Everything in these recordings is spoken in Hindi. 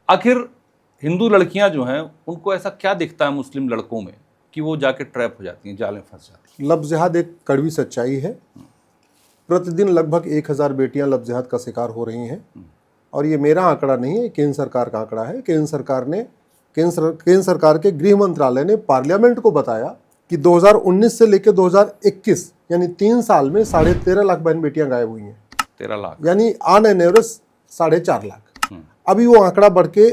आखिर हिंदू लड़कियां जो हैं उनको ऐसा क्या दिखता है मुस्लिम लड़कों में कि वो जाके ट्रैप हो जाती हैं, जाल में फंस जाती हैं? लव जिहाद एक कड़वी सच्चाई है। प्रतिदिन लगभग 1000 बेटियां लव जिहाद का शिकार हो रही हैं। और ये मेरा आंकड़ा नहीं है, केंद्र सरकार का आंकड़ा है। केंद्र सरकार के गृह मंत्रालय ने पार्लियामेंट को बताया कि 2019 से लेकर 2021 यानी 3 साल में 13.5 लाख बहन बेटियां गायब हुई हैं। 13 लाख यानी ऑन एन एवरेज 4.5 लाख। अभी वो आंकड़ा बढ़ के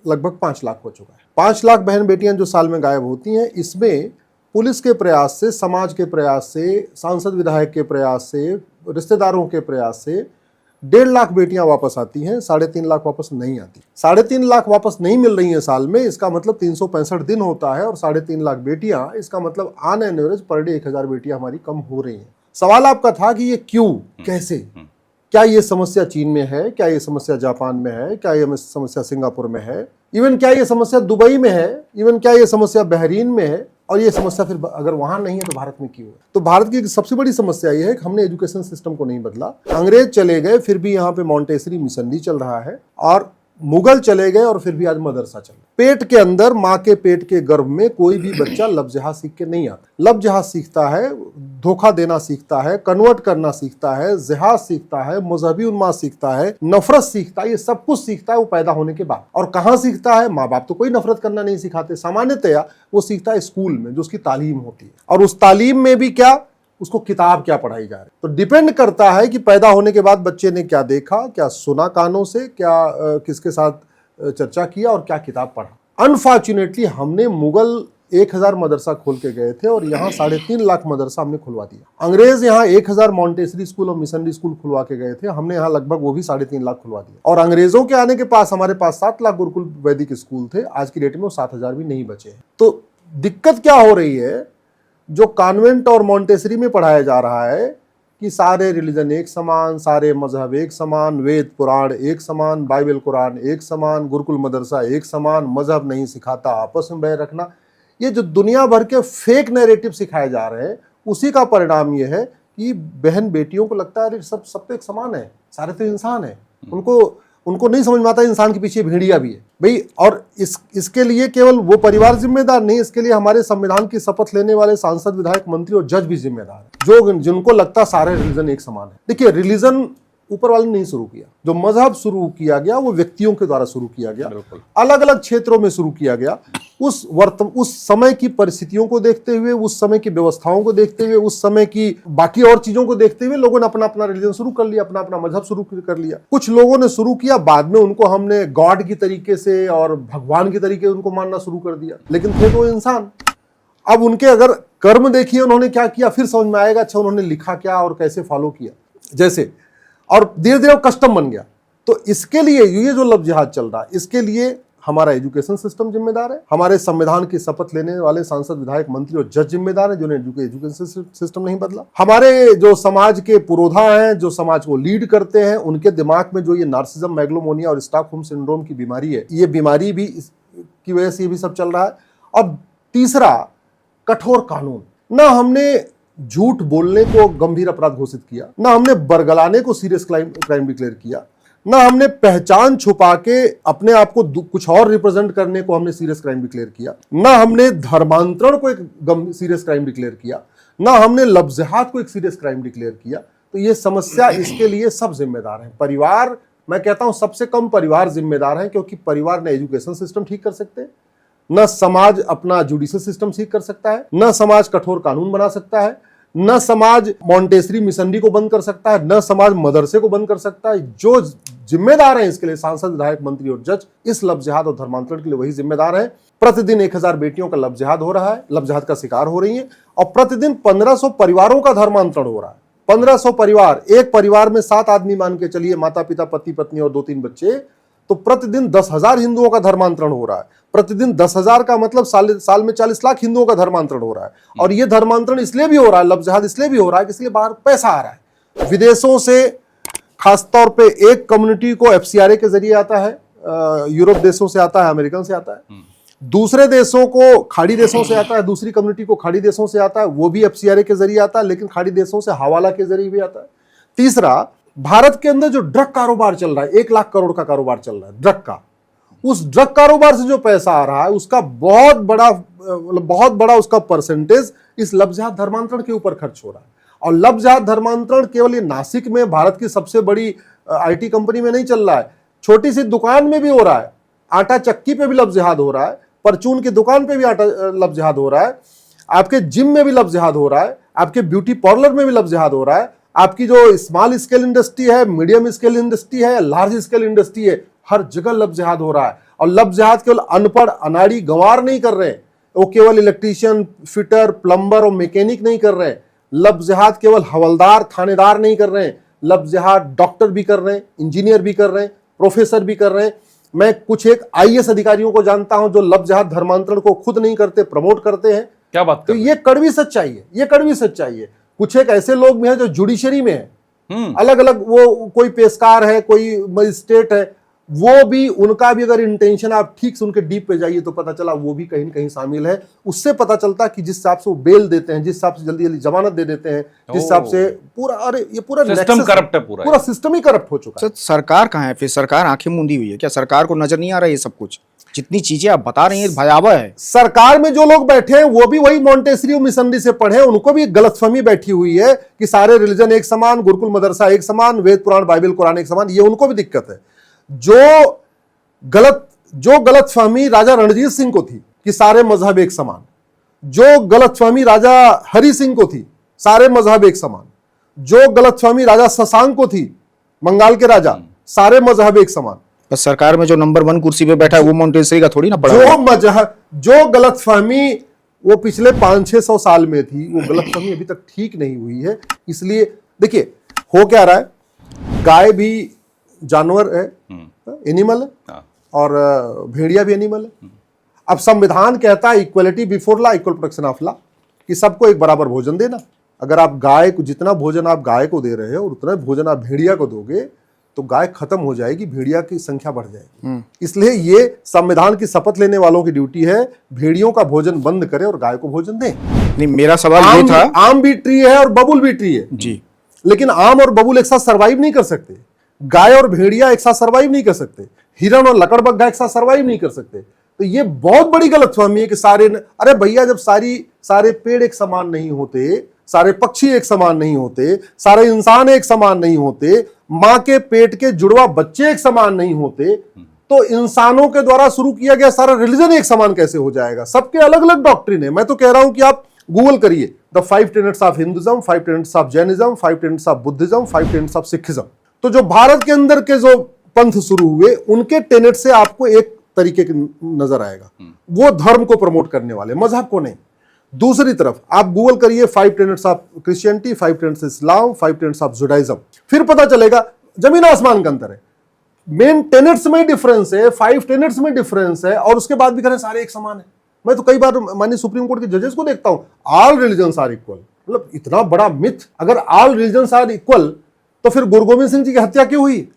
लगभग 5 लाख हो चुका है। 5 लाख बहन बेटियां जो साल में गायब होती हैं, इसमें पुलिस के प्रयास से, समाज के प्रयास से, सांसद विधायक के प्रयास से, रिश्तेदारों के प्रयास से 1.5 लाख बेटियां वापस आती हैं, 3.5 लाख वापस नहीं आती। 3.5 लाख वापस नहीं मिल रही हैं साल में, इसका मतलब 365 दिन होता है और 3.5 लाख बेटियां, इसका मतलब on an average per day 1000 बेटियां हमारी कम हो रही हैं। सवाल आपका था कि ये क्यों, कैसे? क्या ये समस्या चीन में है? क्या ये समस्या जापान में है? क्या ये समस्या सिंगापुर में है? इवन क्या ये समस्या दुबई में है? इवन क्या ये समस्या बहरीन में है? और ये समस्या फिर अगर वहां नहीं है तो भारत में क्यों है? तो भारत की सबसे बड़ी समस्या ये है कि हमने एजुकेशन सिस्टम को नहीं बदला। अंग्रेज चले गए, फिर भी यहाँ पे मॉन्टेसरी मिशनरी चल रहा है, और मुगल चले गए और फिर भी आज मदरसा चल रहा है। पेट के अंदर, माँ के पेट के गर्भ में कोई भी बच्चा लव जिहाद सीख के नहीं आता। लव जिहाद सीखता है, धोखा देना सीखता है, कन्वर्ट करना सीखता है, जिहाद सीखता है, मजहबी उन्माद सीखता है, नफरत सीखता है। ये सब कुछ सीखता है वो पैदा होने के बाद। और कहाँ सीखता है? माँ बाप तो कोई नफरत करना नहीं सिखाते, सामान्यतया वो सीखता है स्कूल में, जो उसकी तालीम होती है। और उस तालीम में भी क्या, उसको किताब क्या पढ़ाई जा रही है। तो डिपेंड करता है कि पैदा होने के बाद बच्चे ने क्या देखा, क्या सुना कानों से, क्या किसके साथ चर्चा किया और क्या किताब पढ़ा। अनफॉर्चुनेटली हमने मुगल 1000 मदरसा खोल के गए थे और यहाँ 3.5 लाख मदरसा हमने खुलवा दिया। अंग्रेज यहाँ 1000 मॉन्टेसरी स्कूल और मिशनरी स्कूल खुलवा के गए थे, हमने यहाँ लगभग वो भी 3.5 लाख खुलवा दिया। और अंग्रेजों के आने के पास हमारे पास 7 लाख गुरुकुल वैदिक स्कूल थे, आज की डेट में वो 7000 भी नहीं बचे हैं। तो दिक्कत क्या हो रही है, जो कॉन्वेंट और मॉन्टेसरी में पढ़ाया जा रहा है कि सारे रिलीजन एक समान, सारे मजहब एक समान, वेद पुराण एक समान, बाइबल कुरान एक समान, गुरुकुल मदरसा एक समान, मजहब नहीं सिखाता, आपस में बैर रखना, ये जो दुनिया भर के फेक नैरेटिव सिखाए जा रहे हैं, उसी का परिणाम ये है कि बहन बेटियों को लगता है अरे सब तो एक समान है, सारे तो इंसान है। उनको नहीं समझ में आता इंसान के पीछे भेड़िया भी है भाई। और इसके लिए केवल वो परिवार जिम्मेदार नहीं, इसके लिए हमारे संविधान की शपथ लेने वाले सांसद, विधायक, मंत्री और जज भी जिम्मेदार है, जिनको लगता सारे रिलीजन एक समान है। देखिए, रिलीजन ऊपर वाले ने नहीं शुरू किया, जो मजहब शुरू किया गया वो व्यक्तियों के द्वारा शुरू किया गया, अलग अलग क्षेत्रों में शुरू किया गया। उस समय की परिस्थितियों को देखते हुए, उस समय की व्यवस्थाओं को देखते हुए, उस समय की बाकी और चीजों को देखते हुए लोगों ने अपना अपना रिलीजन शुरू कर लिया, अपना अपना मजहब शुरू कर लिया। कुछ लोगों ने शुरू किया, बाद में उनको हमने गॉड की तरीके से और भगवान की तरीके से उनको मानना शुरू कर दिया, लेकिन थे तो इंसान। अब उनके अगर कर्म देखिए उन्होंने क्या किया, फिर समझ में आएगा अच्छा उन्होंने लिखा क्या और कैसे फॉलो किया, जैसे, और धीरे धीरे कस्टम बन गया। तो इसके लिए ये जो लव जिहाद चल रहा है, इसके लिए हमारा एजुकेशन सिस्टम जिम्मेदार है, हमारे संविधान की शपथ लेने वाले सांसद, विधायक, मंत्री और जज जिम्मेदार हैं, जिन्होंने एजुकेशन सिस्टम नहीं बदला। हमारे जो समाज के पुरोधा हैं, जो समाज को लीड करते हैं, उनके दिमाग में जो ये नार्सिज्म, मैग्लोमोनिया और स्टॉकहोम सिंड्रोम की बीमारी है, ये बीमारी भी की वजह से ये भी सब चल रहा है। और तीसरा, कठोर कानून। ना हमने झूठ बोलने को गंभीर अपराध घोषित किया, ना हमने बरगलाने को सीरियस क्राइम डिक्लेयर किया, ना हमने पहचान छुपा के अपने आप को कुछ और रिप्रेजेंट करने को हमने सीरियस क्राइम डिक्लेयर किया, ना हमने धर्मांतरण को एक सीरियस क्राइम डिक्लेयर किया, ना हमने लव जिहाद को एक सीरियस क्राइम डिक्लेयर किया। तो ये समस्या, इसके लिए सब जिम्मेदार हैं। परिवार, मैं कहता हूं सबसे कम परिवार जिम्मेदार है, क्योंकि परिवार न एजुकेशन सिस्टम ठीक कर सकते, न समाज अपना जुडिशियल सिस्टम ठीक कर सकता है, न समाज कठोर कानून बना सकता है, न समाज मॉन्टेसरी मिशनरी को बंद कर सकता है, न समाज मदरसे को बंद कर सकता है। जो जिम्मेदार हैं इसके लिए, सांसद, विधायक, मंत्री और जज, इस लव जिहाद और धर्मांतरण के लिए वही जिम्मेदार है। प्रतिदिन 1000 बेटियों का लव जिहाद हो रहा है, लव जिहाद का शिकार हो रही है, और प्रतिदिन 1500 परिवारों का धर्मांतरण हो रहा है। 1500 परिवार, एक परिवार में 7 आदमी मान के चलिए, माता पिता, पति पत्नी और 2-3 बच्चे, तो प्रतिदिन 10,000 हिंदुओं का धर्मांतरण हो रहा है। प्रतिदिन 10,000 का मतलब साल में 40 लाख हिंदुओं का धर्मांतरण हो रहा है। और ये धर्मांतरण इसलिए भी हो रहा है, लव जिहाद इसलिए भी हो रहा है कि इसलिए बाहर पैसा आ रहा है विदेशों से। खासतौर पे एक कम्युनिटी को FCRA के जरिए आता है, यूरोप देशों से आता है, अमेरिकन से आता है। दूसरे देशों को खाड़ी देशों से आता है, दूसरी कम्युनिटी को खाड़ी देशों से आता है, वो भी FCRA के जरिए आता है, लेकिन खाड़ी देशों से हवाला के जरिए भी आता है। तीसरा, भारत के अंदर जो ड्रग कारोबार चल रहा है, 1 लाख करोड़ का कारोबार चल रहा है ड्रग का, उस ड्रग कारोबार से जो पैसा आ रहा है उसका बहुत बड़ा उसका परसेंटेज इस लव जिहाद धर्मांतरण के ऊपर खर्च हो रहा है। और लव जिहाद धर्मांतरण केवल ये नासिक में भारत की सबसे बड़ी आईटी कंपनी में नहीं चल रहा है, छोटी सी दुकान में भी हो रहा है। आटा चक्की पे भी लव जिहाद हो रहा है, परचून की दुकान पे भी लव जिहाद हो रहा है, आपके जिम में भी लव जिहाद हो रहा है, आपके ब्यूटी पार्लर में भी लव जिहाद हो रहा है, आपकी जो स्मॉल स्केल इंडस्ट्री है, मीडियम स्केल इंडस्ट्री है, लार्ज स्केल इंडस्ट्री है, हर जगह लव जिहाद हो रहा है। और लव जिहाद केवल अनपढ़ अनाड़ी गंवार नहीं कर रहे हैं, वो केवल इलेक्ट्रीशियन, फिटर, प्लम्बर और मैकेनिक नहीं कर रहे हैं। लव जिहाद केवल हवलदार, थानेदार नहीं कर रहे हैं, लव जिहाद डॉक्टर भी कर रहे हैं, इंजीनियर भी कर रहे हैं, प्रोफेसर भी कर रहे हैं। मैं कुछ एक आईएएस अधिकारियों को जानता हूं जो लव जिहाद धर्मांतरण को खुद नहीं करते, प्रमोट करते हैं। क्या बात तो ये कड़वी सच्चाई है, ये कड़वी सच्चाई है। कुछ एक ऐसे लोग भी हैं जो जुडिशरी में है, अलग अलग, वो कोई पेशकार है, कोई मजिस्ट्रेट है, वो भी, उनका भी अगर इंटेंशन आप ठीक से उनके डीप पे जाइए तो पता चला वो भी कहीं न कहीं शामिल है। उससे पता चलता कि जिस हिसाब से वो बेल देते हैं, जिस हिसाब से जल्दी जल्दी जमानत दे देते हैं, जिस हिसाब से पूरा, अरे ये पूरा सिस्टम करप्ट है, पूरा सिस्टम ही करप्ट हो चुका है। सरकार कहाँ है फिर? सरकार आंखें मूंदी हुई है क्या? सरकार को नजर नहीं आ रहा है ये सब कुछ? जितनी चीजें आप बता रही हैं भयावह है। सरकार में जो लोग बैठे हैं वो भी वही मॉन्टेसरी और मिशनरी से पढ़े हैं, उनको भी गलतफहमी बैठी हुई है कि सारे रिलीजन एक समान, गुरुकुल मदरसा एक समान, वेद पुराण बाइबल कुरान एक समान, ये उनको भी दिक्कत है। जो गलतफहमी राजा रणजीत सिंह को थी कि सारे मजहब एक समान, जो गलतफहमी राजा हरि सिंह को थी सारे मजहब एक समान, जो गलतफहमी राजा शशांक को थी, बंगाल के राजा, सारे मजहब एक समान, बस सरकार में जो नंबर 1 कुर्सी पे बैठा है वो मॉन्टेसरी का थोड़ी ना पड़ा। जो गलतफहमी वो पिछले 500-600 साल में थी, वो गलतफहमी अभी तक ठीक नहीं हुई है। इसलिए देखिए हो क्या रहा है, गाय भी जानवर है, एनिमल है, और भेड़िया भी एनिमल है। अब संविधान कहता है equality before law, equal protection of law, कि सबको एक बराबर भोजन देना। अगर आप गाय को, जितना भोजन आप गाय को दे रहे हो और उतना भोजन आप भेड़िया को दोगे तो गाय खत्म हो जाएगी, भेड़िया की संख्या बढ़ जाएगी। इसलिए ये संविधान की शपथ लेने वालों की ड्यूटी है, भेड़ियों का भोजन बंद करें और गाय को भोजन दें। नहीं, मेरा सवाल ये था, आम भी ट्री है और बबुल भी ट्री है जी, लेकिन आम और बबुल एक साथ सर्वाइव नहीं कर सकते, गाय और भेड़िया एक साथ सर्वाइव नहीं कर सकते, हिरन और लकड़बग्घा एक साथ सर्वाइव नहीं कर सकते। तो ये बहुत बड़ी गलतफहमी है कि अरे भैया, जब सारे पेड़ एक समान नहीं होते, सारे पक्षी एक समान नहीं होते, सारे इंसान एक समान नहीं होते, मां के पेट के जुड़वा बच्चे एक समान नहीं होते, तो इंसानों के द्वारा शुरू किया गया सारा रिलीजन एक समान कैसे हो जाएगा? सबके अलग अलग डॉक्ट्रिन है। मैं तो कह रहा हूं कि आप गूगल करिए the 5 tenets of Hinduism, 5 tenets of Jainism, 5 tenets of Buddhism, 5 tenets of Sikhism. तो जो भारत के अंदर के जो पंथ शुरू हुए उनके टेनेट से आपको एक तरीके की नजर आएगा, वो धर्म को प्रमोट करने वाले, मजहब को नहीं। दूसरी तरफ आप गूगल करिए 5 tenets of Christianity, 5 tenets Islam, 5 tenets of Judaism, फिर पता चलेगा जमीन आसमान का अंतर है। मेन टेनेट्स में डिफरेंस है, 5 टेनेट्स में डिफरेंस है, और उसके बाद भी करें सारे एक समान है। मैं तो कई बार माननीय सुप्रीम कोर्ट के जजेस को देखता हूं, ऑल रिलीजन्स आर इक्वल। मतलब इतना बड़ा मिथ, अगर ऑल रिलीजन्स आर इक्वल तो फिर गुरु गोविंद सिंह जी की हत्या क्यों हुई?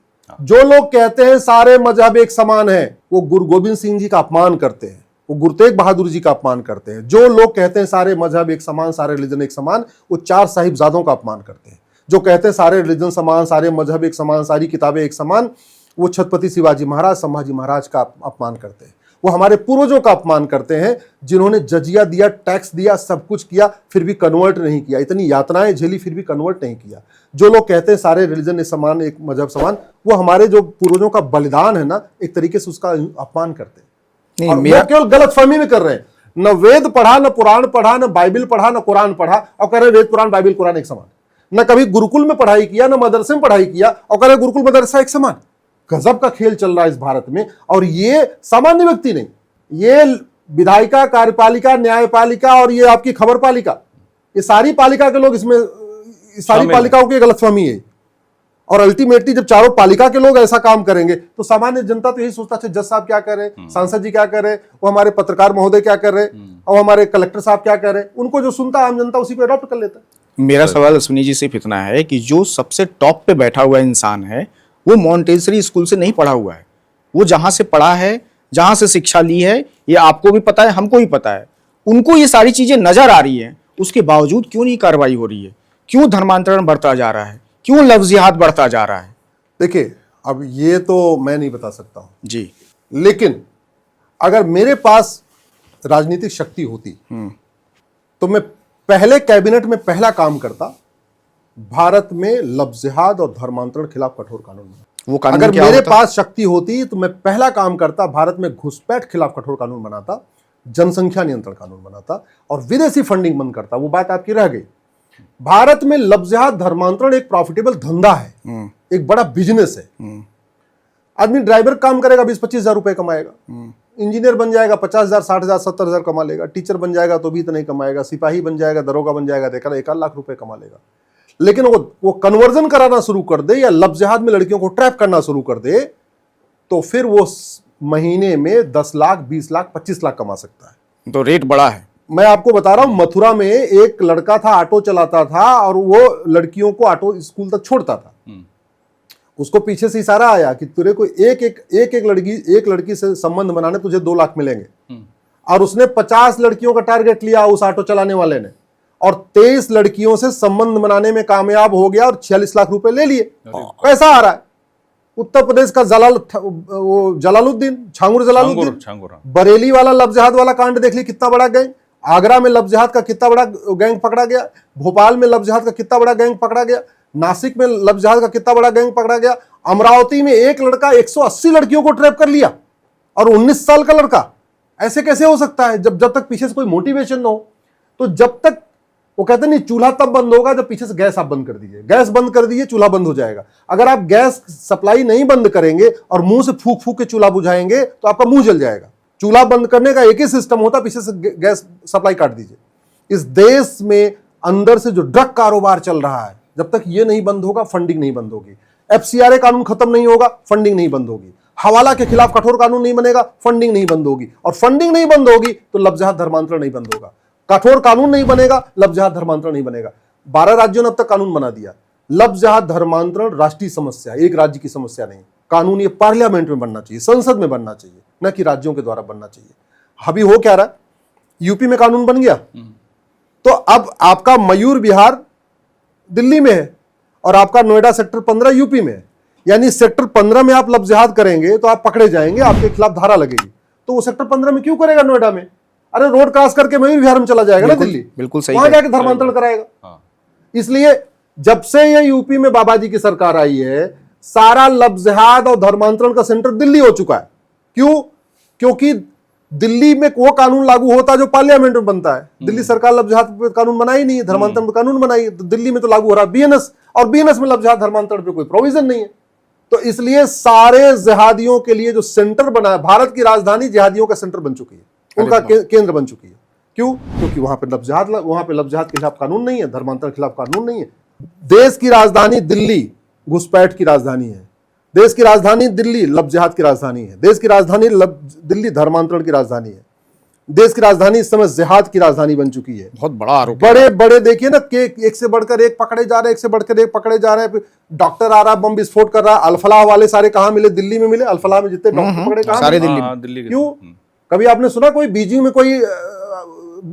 जो लोग कहते हैं सारे मजहब एक समान है, वो गुरु गोविंद सिंह जी का अपमान करते हैं, वो गुरु तेग बहादुर जी का अपमान करते हैं। जो लोग कहते हैं सारे मजहब एक समान, सारे रिलीजन एक समान, वो 4 साहिबजादों का अपमान करते हैं। जो कहते हैं सारे रिलीजन समान, सारे मजहब एक समान, सारी किताबें एक समान, वो छत्रपति शिवाजी महाराज, संभाजी महाराज का अपमान करते हैं। वो हमारे पूर्वजों का अपमान करते हैं जिन्होंने जजिया दिया, टैक्स दिया, सब कुछ किया, फिर भी कन्वर्ट नहीं किया, इतनी यातनाएं झेली फिर भी कन्वर्ट नहीं किया। जो लोग कहते हैं सारे रिलीजन एक समान, एक मजहब समान, वो हमारे जो पूर्वजों का बलिदान है ना, एक तरीके से उसका अपमान करते हैं। और वो केवल गलतफहमी में कर रहे हैं, न वेद पढ़ा, न पुराण पढ़ा, न बाइबल पढ़ा, न कुरान पढ़ा, और कह रहे वेद पुराण बाइबल कुरान एक समान। न कभी गुरुकुल में पढ़ाई किया, न मदरसे में पढ़ाई किया, और कह रहे गुरुकुल मदरसा एक समान। गजब का खेल चल रहा है इस भारत में। और ये सामान्य व्यक्ति नहीं, ये विधायिका, कार्यपालिका, न्यायपालिका और ये आपकी खबर पालिका, ये सारी पालिका के लोग इसमें, सारी पालिकाओं की गलतफहमी है। और अल्टीमेटली जब चारों पालिका के लोग ऐसा काम करेंगे तो सामान्य जनता तो यही सोचता है, जज साहब क्या कर रहे हैं, सांसद जी क्या कर रहे हैं, वो हमारे पत्रकार महोदय क्या कर रहे हैं, और हमारे कलेक्टर साहब क्या कर रहे हैं, उनको जो सुनता है आम जनता उसी को अडॉप्ट कर लेता है। मेरा सवाल अश्विनी जी सिर्फ इतना है कि जो सबसे टॉप पे बैठा हुआ इंसान है वो मॉन्टेसरी स्कूल से नहीं पढ़ा हुआ है, वो जहां से पढ़ा है, जहां से शिक्षा ली है, ये आपको भी पता है, हमको भी पता है, उनको ये सारी चीजें नजर आ रही है, उसके बावजूद क्यों नहीं कार्रवाई हो रही है? क्यों धर्मांतरण बढ़ता जा रहा है? क्यों लव जिहाद बढ़ता जा रहा है? देखिए, अब ये तो मैं नहीं बता सकता हूं जी, लेकिन अगर मेरे पास राजनीतिक शक्ति होती तो मैं पहले कैबिनेट में पहला काम करता, भारत में लव जिहाद और धर्मांतरण खिलाफ कठोर कानून बनाता। वो कानून अगर क्या मेरे होता? पास शक्ति होती तो मैं पहला काम करता, भारत में घुसपैठ खिलाफ कठोर कानून बनाता, जनसंख्या नियंत्रण कानून बनाता और विदेशी फंडिंग बंद करता। वो बात आपकी रह गई। भारत में लव जिहाद धर्मांतरण एक प्रॉफिटेबल धंधा है, एक बड़ा बिजनेस है। आदमी ड्राइवर काम करेगा 20-25 हजार रुपए कमाएगा, इंजीनियर बन जाएगा 50,000, 60,000, 70,000 कमा लेगा, टीचर बन जाएगा तो भी इतना नहीं कमाएगा, सिपाही बन जाएगा, दरोगा बन जाएगा तो 1 लाख रुपए कमा लेगा। लेकिन वो कन्वर्जन कराना शुरू कर दे या लव जिहाद में लड़कियों को ट्रैप करना शुरू कर दे तो फिर वो महीने में 10 लाख, 20 लाख, 25 लाख कमा सकता है। तो रेट बड़ा है। मैं आपको बता रहा हूं, मथुरा में एक लड़का था, ऑटो चलाता था और वो लड़कियों को ऑटो स्कूल तक छोड़ता था। उसको पीछे से इशारा आया कि तेरे को एक लड़की से संबंध बनाने तुझे 2 लाख मिलेंगे, और उसने 50 लड़कियों का टारगेट लिया उस ऑटो चलाने वाले ने, और 23 लड़कियों से संबंध बनाने में कामयाब हो गया और 46 लाख रुपए ले लिए। पैसा आ रहा है। उत्तर प्रदेश का जलालुद्दीन, छांगुर जलालुद्दीन, बरेली वाला लव जिहाद वाला कांड देख ली, कितना बड़ा गैंग। आगरा में लव जिहाद का कितना बड़ा गैंग पकड़ा गया, भोपाल में लव जिहाद का कितना बड़ा गैंग पकड़ा गया, नासिक में लव जिहाद का कितना बड़ा गैंग पकड़ा गया, अमरावती में एक लड़का 180 लड़कियों को ट्रैप कर लिया और 19 साल का लड़का। ऐसे कैसे हो सकता है जब तक पीछे से कोई मोटिवेशन ना हो। तो जब तक वो कहते नहीं, चूल्हा तब बंद होगा जब पीछे से गैस आप बंद कर दीजिए। गैस बंद कर दीजिए, चूल्हा बंद हो जाएगा। अगर आप गैस सप्लाई नहीं बंद करेंगे और मुंह से फूक फूक के चूल्हा बुझाएंगे तो आपका मुंह जल जाएगा। चूल्हा बंद करने का एक ही सिस्टम होता, पीछे से गैस सप्लाई काट दीजिए। इस देश में अंदर से जो ड्रग कारोबार चल रहा है, जब तक ये नहीं बंद होगा फंडिंग नहीं बंद होगी। FCRA कानून खत्म नहीं होगा, फंडिंग नहीं बंद होगी। हवाला के खिलाफ कठोर कानून नहीं बनेगा, फंडिंग नहीं बंद होगी। और फंडिंग नहीं बंद होगी तो लव जिहाद धर्मांतरण नहीं बंद होगा। कठोर कानून नहीं बनेगा, लव जिहाद धर्मांतरण नहीं बनेगा। 12 राज्यों ने अब तक कानून बना दिया। लव जिहाद धर्मांतरण राष्ट्रीय समस्या, एक राज्य की समस्या नहीं। कानून ये पार्लियामेंट में बनना चाहिए, संसद में बनना चाहिए, न कि राज्यों के द्वारा बनना चाहिए। अभी हो क्या रहा है, यूपी में कानून बन गया तो अब आपका मयूर विहार दिल्ली में है और आपका नोएडा सेक्टर 15 यूपी में है। यानी सेक्टर 15 में आप लव जिहाद करेंगे तो आप पकड़े जाएंगे, आपके खिलाफ धारा लगेगी। तो वो सेक्टर 15 में क्यों करेगा नोएडा में? अरे रोड क्रॉस करके मयूर विहार में चला जाएगा ना दिल्ली, बिल्कुल सही, वहां जाके धर्मांतरण कराएगा। इसलिए जब से ये यूपी में बाबा जी की सरकार आई है, सारा लव जिहाद और धर्मांतरण का सेंटर दिल्ली हो चुका है। क्यों? क्योंकि दिल्ली में वो कानून लागू होता है जो पार्लियामेंट में बनता है। दिल्ली सरकार लव जिहाद पे कानून बनाई नहीं है, धर्मांतरण पे कानून बनाई, तो दिल्ली में तो लागू हो रहा है BNS, और BNS में लव जिहाद धर्मांतरण पे कोई प्रोविजन नहीं है। तो इसलिए सारे जिहादियों के लिए जो सेंटर बना है, भारत की राजधानी जिहादियों का सेंटर बन चुकी है, उनका केंद्र बन चुकी है। क्यों? क्योंकि वहां पे लव जिहाद के खिलाफ कानून नहीं है, धर्मांतरण के खिलाफ कानून नहीं है। देश की राजधानी दिल्ली घुसपैठ की राजधानी है, देश की राजधानी दिल्ली लव जिहाद की राजधानी है, देश की राजधानी दिल्ली धर्मांतरण की राजधानी है, देश की राजधानी इस समय जिहाद की राजधानी बन चुकी है। बहुत बड़ा आरोप। बड़े बड़े देखिए ना, कि एक से बढ़कर एक पकड़े जा रहे हैं, एक से बढ़कर एक पकड़े जा रहे हैं। डॉक्टर आ रहा, बम विस्फोट कर रहा। अल्फलाह वाले सारे कहाँ मिले? दिल्ली में मिले। अल्फलाह में जितने डॉक्टर पकड़े कहाँ सारे मिले? दिल्ली में। क्यों? कभी आपने सुना कोई बीजिंग में कोई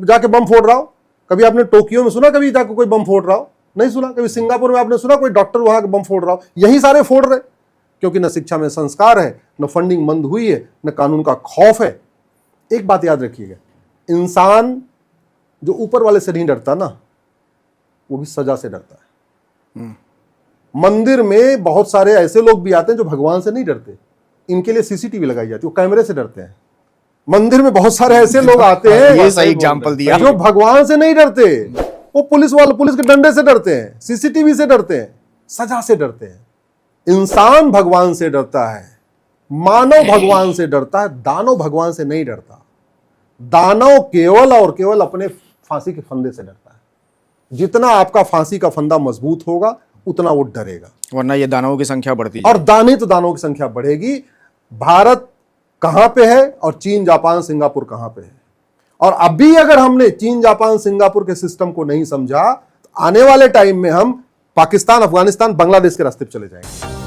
जाके बम फोड़ रहा हो? कभी आपने टोक्यो में सुना कभी जाके कोई बम फोड़ रहा हो? नहीं सुना। कभी सिंगापुर में आपने सुना कोई डॉक्टर वहां बम फोड़ रहा हो? यही सारे फोड़ रहे, क्योंकि न शिक्षा में संस्कार है, न फंडिंग बंद हुई है, न कानून का खौफ है। एक बात याद रखिएगा, इंसान जो ऊपर वाले से नहीं डरता ना, वो भी सजा से डरता है। मंदिर में बहुत सारे ऐसे लोग भी आते हैं जो भगवान से नहीं डरते, इनके लिए CCTV लगाई जाती है, वो कैमरे से डरते हैं। मंदिर में बहुत सारे ऐसे लोग आते हैं, ये सही एग्जांपल दिया, जो भगवान से नहीं डरते, वो पुलिस के डंडे से डरते हैं, CCTV से डरते हैं, सजा से डरते हैं। इंसान भगवान से डरता है, मानव भगवान से डरता है, दानव भगवान से नहीं डरता। दानव केवल और केवल अपने फांसी के फंदे से डरता है। जितना आपका फांसी का फंदा मजबूत होगा उतना वो डरेगा, वरना ये दानवों की संख्या बढ़ती है। और दानवों की संख्या बढ़ेगी। भारत कहां पे है और चीन, जापान, सिंगापुर कहां पे है? और अभी अगर हमने चीन, जापान, सिंगापुर के सिस्टम को नहीं समझा तो आने वाले टाइम में हम पाकिस्तान, अफगानिस्तान, बांग्लादेश के रास्ते पे चले जाएंगे।